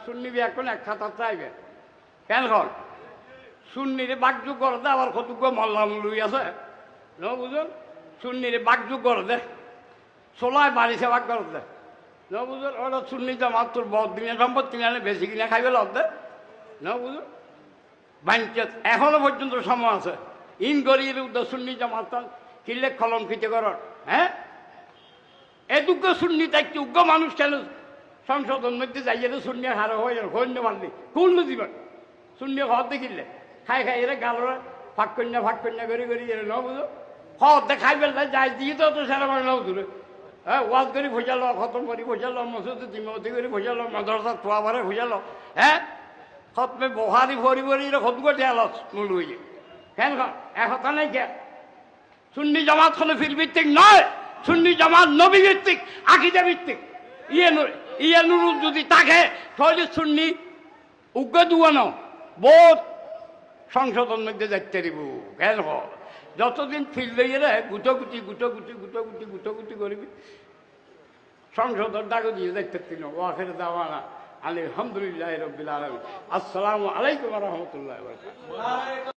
সুন্নি বিয়া কোন এক খাতা চাইবে কেন কর সুন্নিরে বাকযুগ করে দে আবার কতজ্ঞ মল্লাম লুই আছে ন বুঝুন সুন্নিরে বাকযুগ করে দে সোলায় বাড়ি সেবা করে দে ন বুঝুন ওটা সুন্নি জামাত তোর বদ দিনে সম্পদ কিনে আনে বেশি কিনে খাইবে লব দে ন বুঝুন বাঞ্চত এখনো পর্যন্ত সময় আছে ইন গরিয়ের উদ্যোগ সুন্নি জামাত কিনলে কলঙ্কিত করার হ্যাঁ এটুকু সুন্নি থাকতে উগ্র মানুষ কেন সংসদের মধ্যে যাইয়ে শূন্য হারে হয়ে যাবে হইন্য পারলি কোন দিবেন শূন্য ঘর দেখিলে খাই খাই এরা গালরা ফাঁক কন্যা করে এরা ন বুঝো হতে খাইবে যাই দিয়ে তো সেরা মানে নাও দূরে হ্যাঁ ওয়াজ করে ভোজালো খতম করি ভোজালো মসজিদে তিমতি করে ভোজালো মাদ্রাসা খোয়া বারে ভোজালো হ্যাঁ খতমে বহারি ভরি ভরি এরা খত করে দেয়াল মূল হয়ে কেন একথা নাই কে সুন্নি জামাত কোনো ফিল ভিত্তিক নয় সুন্নি জামাত নবী ভিত্তিক আকিদা ভিত্তিক ইয়ে নুরুল যদি থাকে তাহলে সুন্নি উগ্র দুয়ানো বোধ সংশোধন মধ্যে দেখতে দিব কেন যতদিন ফিল্ডে গেলে গুটোগুটি করবি সংশোধন ডাকো দিয়ে দেখতে তিন ওয়াখের দাওয়ানা আলহামদুলিল্লাহ রব্বিল আলামিন আসসালামু আলাইকুম ওয়া রাহমাতুল্লাহি ওয়া বারাকাতুহু।